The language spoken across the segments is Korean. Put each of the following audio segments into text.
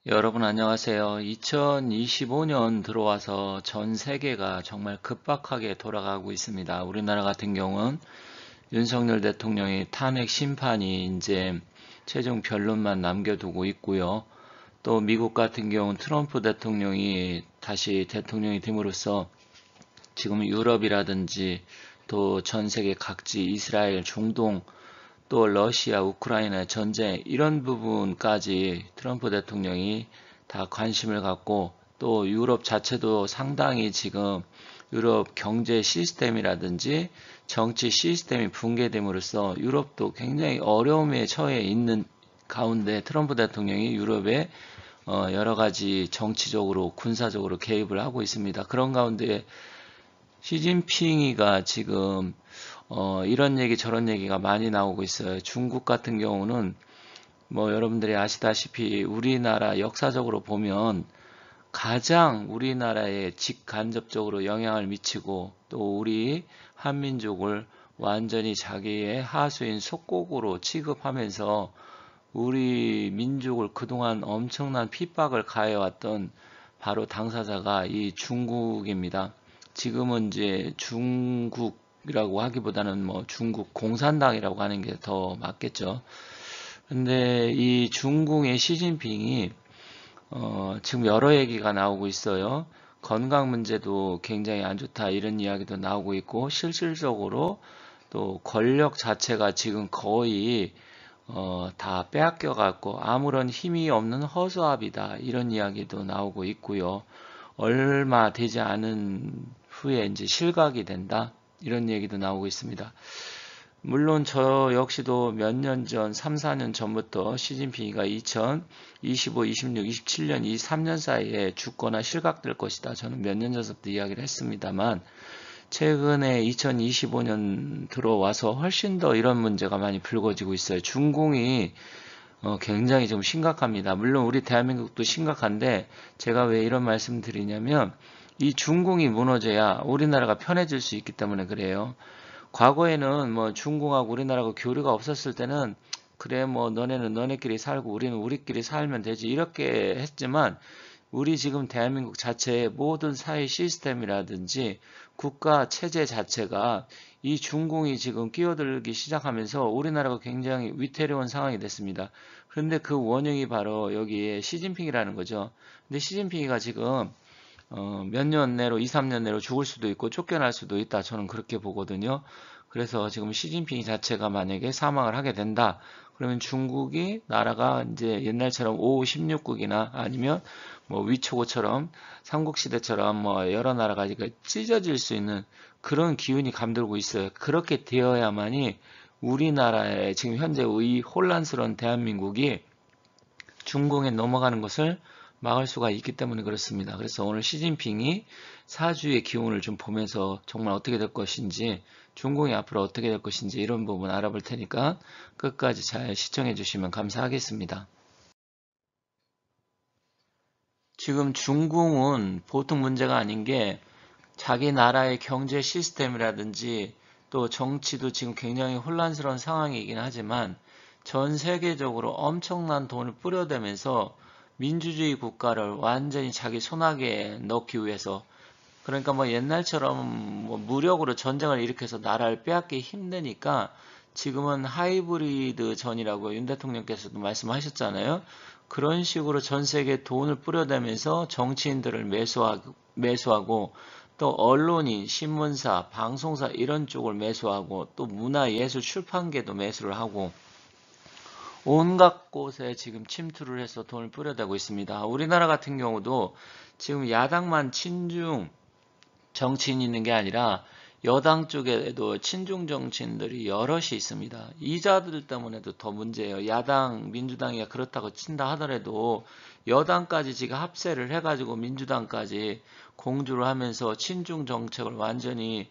여러분 안녕하세요. 2025년 들어와서 전 세계가 정말 급박하게 돌아가고 있습니다. 우리나라 같은 경우는 윤석열 대통령의 탄핵 심판이 이제 최종 변론만 남겨두고 있고요. 또 미국 같은 경우는 트럼프 대통령이 다시 대통령이 됨으로써 지금 유럽이라든지 또 전 세계 각지 이스라엘, 중동 또 러시아, 우크라이나 전쟁 이런 부분까지 트럼프 대통령이 다 관심을 갖고 또 유럽 자체도 상당히 지금 유럽 경제 시스템이라든지 정치 시스템이 붕괴됨으로써 유럽도 굉장히 어려움에 처해 있는 가운데 트럼프 대통령이 유럽에 여러 가지 정치적으로 군사적으로 개입을 하고 있습니다. 그런 가운데 시진핑이가 지금 이런 얘기 저런 얘기가 많이 나오고 있어요. 중국 같은 경우는 뭐 여러분들이 아시다시피 우리나라 역사적으로 보면 가장 우리나라에 직간접적으로 영향을 미치고 또 우리 한민족을 완전히 자기의 하수인 속국으로 취급하면서 우리 민족을 그동안 엄청난 핍박을 가해왔던 바로 당사자가 이 중국입니다. 지금은 이제 중국이라고 하기보다는 뭐 중국 공산당이라고 하는 게 더 맞겠죠. 근데 이 중국의 시진핑이 지금 여러 얘기가 나오고 있어요. 건강 문제도 굉장히 안 좋다 이런 이야기도 나오고 있고 실질적으로 또 권력 자체가 지금 거의 다 빼앗겨 갖고 아무런 힘이 없는 허수아비다 이런 이야기도 나오고 있고요. 얼마 되지 않은 후에 이제 실각이 된다 이런 얘기도 나오고 있습니다. 물론 저 역시도 몇 년 전, 3, 4년 전부터 시진핑이가 2025, 26, 27년 이 3년 사이에 죽거나 실각될 것이다. 저는 몇 년 전부터 이야기를 했습니다만 최근에 2025년 들어와서 훨씬 더 이런 문제가 많이 불거지고 있어요. 중공이 굉장히 좀 심각합니다. 물론 우리 대한민국도 심각한데 제가 왜 이런 말씀 드리냐면 이 중공이 무너져야 우리나라가 편해질 수 있기 때문에 그래요. 과거에는 뭐 중공하고 우리나라가 교류가 없었을 때는 그래 뭐 너네는 너네끼리 살고 우리는 우리끼리 살면 되지 이렇게 했지만 우리 지금 대한민국 자체의 모든 사회 시스템이라든지 국가 체제 자체가 이 중공이 지금 끼어들기 시작하면서 우리나라가 굉장히 위태로운 상황이 됐습니다. 그런데 그 원흉이 바로 여기에 시진핑이라는 거죠. 근데 시진핑이가 지금 몇 년 내로 2, 3년 내로 죽을 수도 있고 쫓겨날 수도 있다. 저는 그렇게 보거든요. 그래서 지금 시진핑 자체가 만약에 사망을 하게 된다. 그러면 중국이 나라가 이제 옛날처럼 5, 16국이나 아니면 뭐 위초고처럼 삼국시대처럼 뭐 여러 나라가 찢어질 수 있는 그런 기운이 감돌고 있어요. 그렇게 되어야만이 우리나라의 지금 현재 의 혼란스러운 대한민국이 중공에 넘어가는 것을 막을 수가 있기 때문에 그렇습니다. 그래서 오늘 시진핑이 사주의 기운을 좀 보면서 정말 어떻게 될 것인지 중공이 앞으로 어떻게 될 것인지 이런 부분 알아볼 테니까 끝까지 잘 시청해 주시면 감사하겠습니다. 지금 중공은 보통 문제가 아닌 게 자기 나라의 경제 시스템이라든지 또 정치도 지금 굉장히 혼란스러운 상황이긴 하지만 전 세계적으로 엄청난 돈을 뿌려대면서 민주주의 국가를 완전히 자기 손아귀에 넣기 위해서 그러니까 뭐 옛날처럼 뭐 무력으로 전쟁을 일으켜서 나라를 빼앗기 힘드니까 지금은 하이브리드 전이라고 윤 대통령께서도 말씀하셨잖아요. 그런 식으로 전 세계에 돈을 뿌려대면서 정치인들을 매수하고 또 언론인, 신문사, 방송사 이런 쪽을 매수하고 또 문화예술 출판계도 매수를 하고 온갖 곳에 지금 침투를 해서 돈을 뿌려대고 있습니다. 우리나라 같은 경우도 지금 야당만 친중 정치인이 있는 게 아니라 여당 쪽에도 친중 정치인들이 여럿이 있습니다. 이자들 때문에도 더 문제예요. 야당, 민주당이 그렇다고 친다 하더라도 여당까지 지금 합세를 해가지고 민주당까지 공주를 하면서 친중 정책을 완전히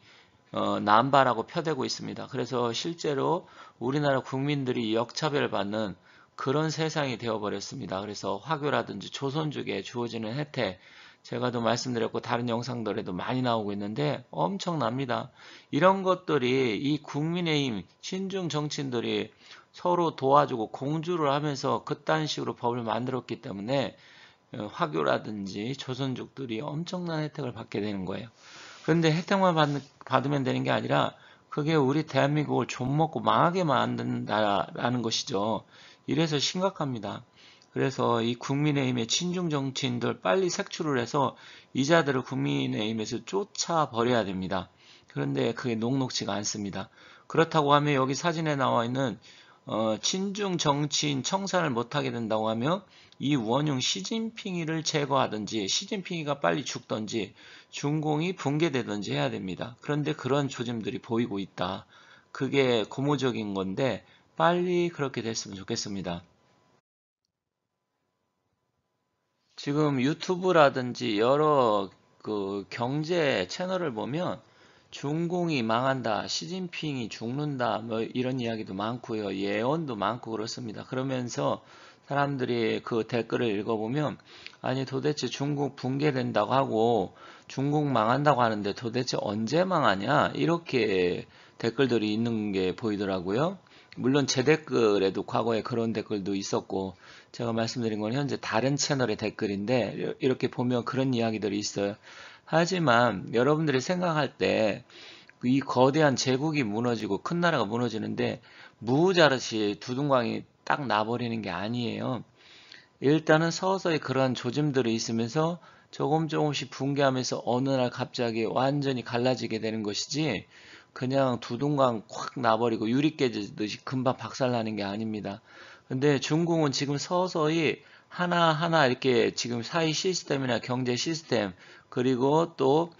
남발하고 펴대고 있습니다. 그래서 실제로 우리나라 국민들이 역차별받는 그런 세상이 되어버렸습니다. 그래서 화교라든지 조선족에 주어지는 혜택, 제가도 말씀드렸고 다른 영상들에도 많이 나오고 있는데 엄청납니다. 이런 것들이 이 국민의힘 친중 정치인들이 서로 도와주고 공주를 하면서 그딴 식으로 법을 만들었기 때문에 화교라든지 조선족들이 엄청난 혜택을 받게 되는 거예요. 그런데 혜택만 받으면 되는 게 아니라 그게 우리 대한민국을 좀먹고 망하게 만든다라는 것이죠. 이래서 심각합니다. 그래서 이 국민의힘의 친중 정치인들 빨리 색출을 해서 이자들을 국민의힘에서 쫓아버려야 됩니다. 그런데 그게 녹록지가 않습니다. 그렇다고 하면 여기 사진에 나와 있는 친중 정치인 청산을 못하게 된다고 하면 이원흉 시진핑이를 제거하든지 시진핑이가 빨리 죽든지 중공이 붕괴되든지 해야 됩니다. 그런데 그런 조짐들이 보이고 있다. 그게 고무적인 건데 빨리 그렇게 됐으면 좋겠습니다. 지금 유튜브라든지 여러 그 경제 채널을 보면 중공이 망한다, 시진핑이 죽는다, 뭐 이런 이야기도 많고요. 예언도 많고 그렇습니다. 그러면서 사람들이 그 댓글을 읽어보면 아니 도대체 중국 붕괴된다고 하고 중국 망한다고 하는데 도대체 언제 망하냐? 이렇게 댓글들이 있는 게 보이더라고요. 물론 제 댓글에도 과거에 그런 댓글도 있었고 제가 말씀드린 건 현재 다른 채널의 댓글인데 이렇게 보면 그런 이야기들이 있어요. 하지만 여러분들이 생각할 때 이 거대한 제국이 무너지고 큰 나라가 무너지는데 무자르시 두둥강이 딱 나버리는 게 아니에요. 일단은 서서히 그러한 조짐들이 있으면서 조금씩 붕괴하면서 어느 날 갑자기 완전히 갈라지게 되는 것이지 그냥 두둥강 콱 나버리고 유리 깨지듯이 금방 박살나는 게 아닙니다. 근데 중국은 지금 서서히 하나하나 이렇게 지금 사회 시스템이나 경제 시스템 그리고 또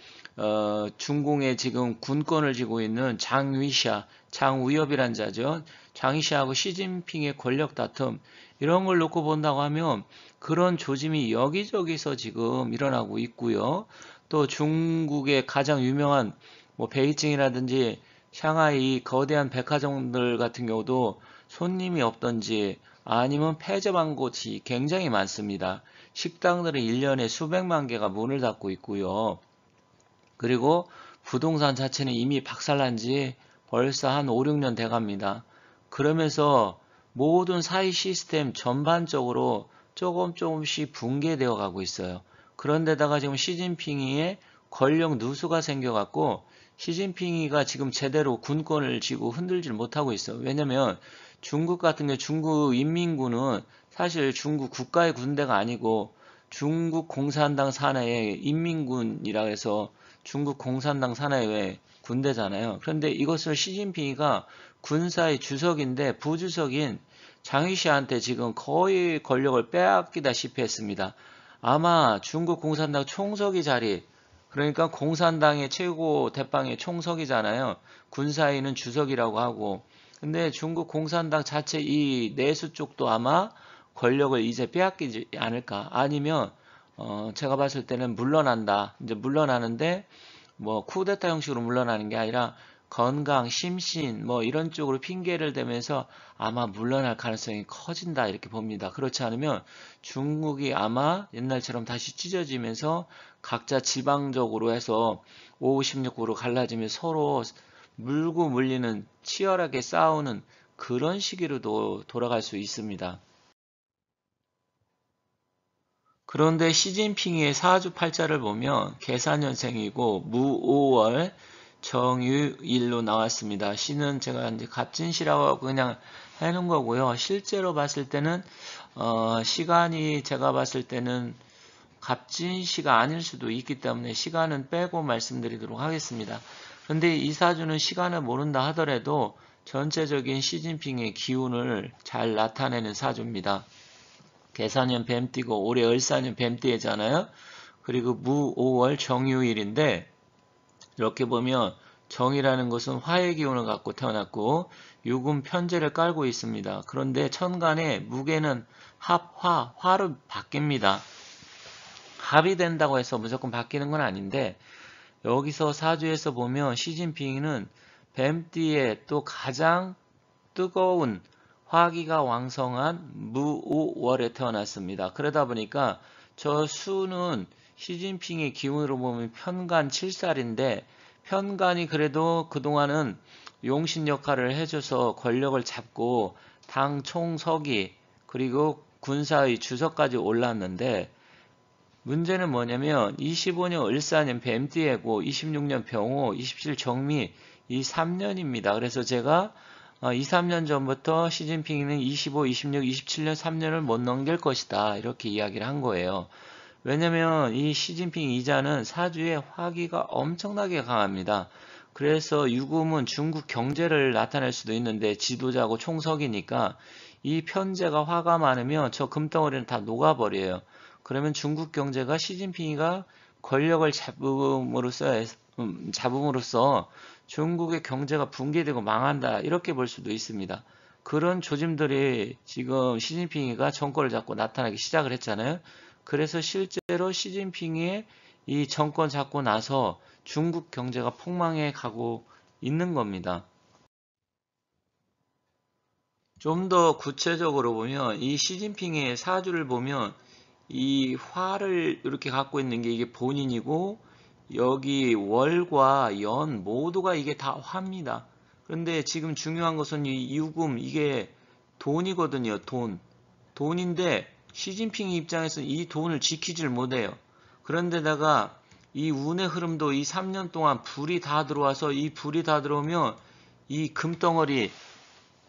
중공의 지금 군권을 쥐고 있는 장위샤, 장위협이란 자죠. 장위샤하고 시진핑의 권력 다툼 이런 걸 놓고 본다고 하면 그런 조짐이 여기저기서 지금 일어나고 있고요. 또 중국의 가장 유명한 뭐 베이징이라든지 샹하이 거대한 백화점들 같은 경우도 손님이 없던지 아니면 폐점한 곳이 굉장히 많습니다. 식당들은 1년에 수백만 개가 문을 닫고 있고요. 그리고 부동산 자체는 이미 박살난 지 벌써 한 5, 6년 돼 갑니다. 그러면서 모든 사회 시스템 전반적으로 조금씩 붕괴되어 가고 있어요. 그런데다가 지금 시진핑이의 권력 누수가 생겨갖고 시진핑이가 지금 제대로 군권을 쥐고 흔들질 못하고 있어요. 왜냐면 중국 같은 경우 중국 인민군은 사실 중국 국가의 군대가 아니고 중국 공산당 산하의 인민군이라 해서 중국 공산당 산하의 군대잖아요. 그런데 이것을 시진핑이가 군사의 주석인데 부주석인 장위시한테 지금 거의 권력을 빼앗기다시피 했습니다. 아마 중국 공산당 총서기 자리, 그러니까 공산당의 최고 대빵의 총석이잖아요. 군사위는 주석이라고 하고. 근데 중국 공산당 자체 이 내수 쪽도 아마 권력을 이제 빼앗기지 않을까. 아니면 제가 봤을 때는 물러난다. 이제 물러나는데 뭐 쿠데타 형식으로 물러나는 게 아니라 건강, 심신 뭐 이런 쪽으로 핑계를 대면서 아마 물러날 가능성이 커진다 이렇게 봅니다. 그렇지 않으면 중국이 아마 옛날처럼 다시 찢어지면서 각자 지방적으로 해서 5, 16구로 갈라지며 서로 물고 물리는 치열하게 싸우는 그런 시기로도 돌아갈 수 있습니다. 그런데 시진핑의 사주팔자를 보면 계산년생이고 무오월 정유일로 나왔습니다. 시는 제가 이제 갑진시라고 그냥 해놓은 거고요. 실제로 봤을 때는 시간이 제가 봤을 때는 갑진시가 아닐 수도 있기 때문에 시간은 빼고 말씀드리도록 하겠습니다. 그런데 이 사주는 시간을 모른다 하더라도 전체적인 시진핑의 기운을 잘 나타내는 사주입니다. 계산년 뱀띠고 올해 을사년 뱀띠잖아요. 그리고 무 5월 정유일인데 이렇게 보면 정이라는 것은 화의 기운을 갖고 태어났고 육은 편제를 깔고 있습니다. 그런데 천간에 무게는 화로 바뀝니다. 합이 된다고 해서 무조건 바뀌는 건 아닌데 여기서 사주에서 보면 시진핑은 뱀띠에 또 가장 뜨거운 화기가 왕성한 무오월에 태어났습니다. 그러다 보니까 저 수는 시진핑의 기운으로 보면 편간 7살인데 편간이 그래도 그동안은 용신 역할을 해줘서 권력을 잡고 당 총서기 그리고 군사의 주석까지 올랐는데 문제는 뭐냐면 25년 을사년 뱀띠해고 26년 병호 27 정미 이 3년입니다. 그래서 제가 2, 3년 전부터 시진핑이는 25, 26, 27년 3년을 못 넘길 것이다. 이렇게 이야기를 한 거예요. 왜냐면 이 시진핑 이자는 사주에 화기가 엄청나게 강합니다. 그래서 유금은 중국 경제를 나타낼 수도 있는데 지도자고 총석이니까 이 편제가 화가 많으면 저 금덩어리는 다 녹아버려요. 그러면 중국 경제가 시진핑이가 권력을 잡음으로써 중국의 경제가 붕괴되고 망한다. 이렇게 볼 수도 있습니다. 그런 조짐들이 지금 시진핑이가 정권을 잡고 나타나기 시작을 했잖아요. 그래서 실제로 시진핑이 이 정권 잡고 나서 중국 경제가 폭망해 가고 있는 겁니다. 좀 더 구체적으로 보면 이 시진핑의 사주를 보면 이 화를 이렇게 갖고 있는 게 이게 본인이고 여기 월과 연 모두가 이게 다 화입니다. 그런데 지금 중요한 것은 이 유금 이게 돈이거든요. 돈인데 시진핑 입장에서는 이 돈을 지키질 못해요. 그런데다가 이 운의 흐름도 이 3년 동안 불이 다 들어와서 이 불이 다 들어오면 이 금덩어리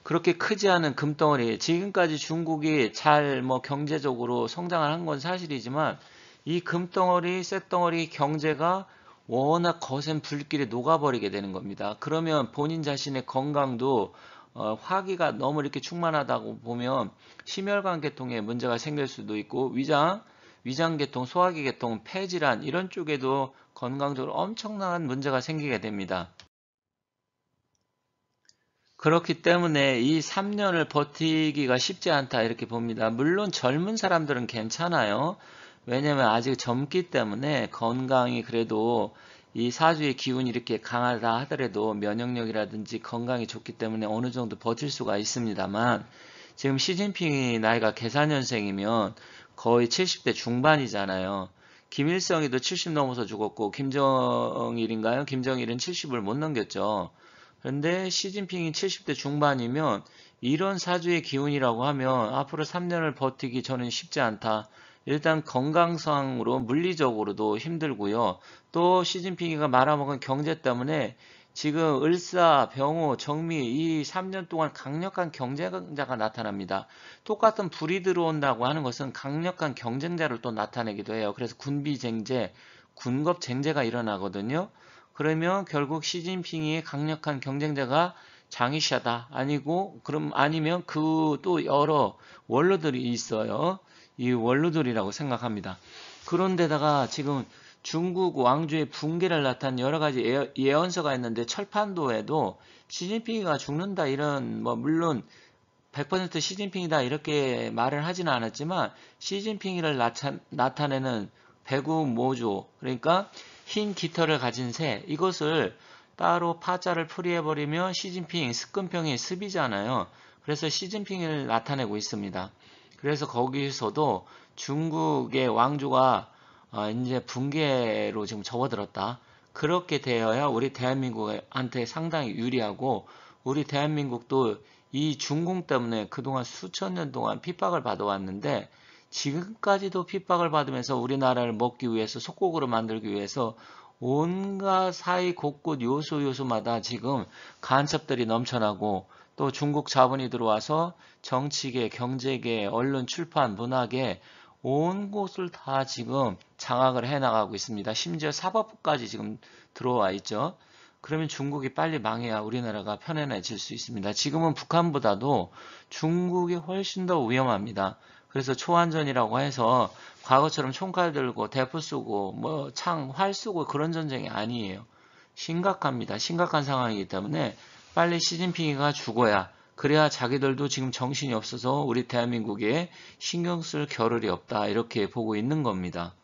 그렇게 크지 않은 금덩어리 지금까지 중국이 잘 뭐 경제적으로 성장을 한 건 사실이지만 이 금덩어리 쇳덩어리 경제가 워낙 거센 불길에 녹아버리게 되는 겁니다. 그러면 본인 자신의 건강도 화기가 너무 이렇게 충만하다고 보면 심혈관 계통에 문제가 생길 수도 있고 위장계통, 소화기 계통, 폐질환 이런 쪽에도 건강적으로 엄청난 문제가 생기게 됩니다. 그렇기 때문에 이 3년을 버티기가 쉽지 않다 이렇게 봅니다. 물론 젊은 사람들은 괜찮아요. 왜냐면 아직 젊기 때문에 건강이 그래도 이 사주의 기운이 이렇게 강하다 하더라도 면역력이라든지 건강이 좋기 때문에 어느 정도 버틸 수가 있습니다만 지금 시진핑이 나이가 계산년생이면 거의 70대 중반이잖아요. 김일성이도 70 넘어서 죽었고 김정일인가요? 김정일은 70을 못 넘겼죠. 그런데 시진핑이 70대 중반이면 이런 사주의 기운이라고 하면 앞으로 3년을 버티기 저는 쉽지 않다. 일단 건강상으로 물리적으로도 힘들고요. 또 시진핑이가 말아먹은 경제 때문에 지금 을사, 병호, 정미 이 3년 동안 강력한 경쟁자가 나타납니다. 똑같은 불이 들어온다고 하는 것은 강력한 경쟁자를 또 나타내기도 해요. 그래서 군비쟁제, 군겁쟁제가 일어나거든요. 그러면 결국 시진핑이 강력한 경쟁자가 장이샤다 아니고 그럼 아니면 그 또 여러 원로들이 있어요. 이 원로들이라고 생각합니다. 그런데다가 지금 중국 왕조의 붕괴를 나타낸 여러 가지 예언서가 있는데 철판도에도 시진핑이가 죽는다 이런 뭐 물론 100% 시진핑이다 이렇게 말을 하지는 않았지만 시진핑이를 나타내는 배구 모조 그러니까 흰 깃털을 가진 새 이것을 따로 파자를 풀이해버리면 시진핑 습근평이 습이잖아요. 그래서 시진핑을 나타내고 있습니다. 그래서 거기서도 중국의 왕조가 이제 붕괴로 지금 접어들었다. 그렇게 되어야 우리 대한민국한테 상당히 유리하고 우리 대한민국도 이 중공 때문에 그동안 수천 년 동안 핍박을 받아왔는데 지금까지도 핍박을 받으면서 우리나라를 먹기 위해서 속국으로 만들기 위해서 온갖 사이 곳곳 요소마다 지금 간첩들이 넘쳐나고 또 중국 자본이 들어와서 정치계, 경제계, 언론, 출판, 문화계 온 곳을 다 지금 장악을 해나가고 있습니다. 심지어 사법부까지 지금 들어와 있죠. 그러면 중국이 빨리 망해야 우리나라가 편안해질 수 있습니다. 지금은 북한보다도 중국이 훨씬 더 위험합니다. 그래서 초안전이라고 해서 과거처럼 총칼 들고 대포 쏘고 뭐 활 쏘고 그런 전쟁이 아니에요. 심각합니다. 심각한 상황이기 때문에 빨리 시진핑이가 죽어야 그래야 자기들도 지금 정신이 없어서 우리 대한민국에 신경 쓸 겨를이 없다 이렇게 보고 있는 겁니다.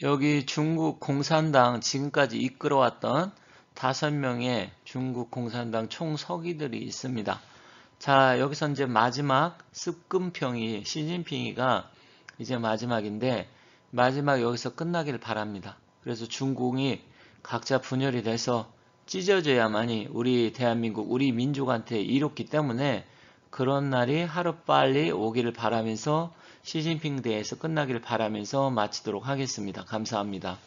여기 중국 공산당 지금까지 이끌어왔던 5명의 중국 공산당 총서기들이 있습니다. 자, 여기서 이제 마지막 습근평이 시진핑이가 이제 마지막인데 마지막 여기서 끝나기를 바랍니다. 그래서 중국이 각자 분열이 돼서 찢어져야만이 우리 대한민국, 우리 민족한테 이롭기 때문에 그런 날이 하루빨리 오기를 바라면서 시진핑 대회에서 끝나기를 바라면서 마치도록 하겠습니다. 감사합니다.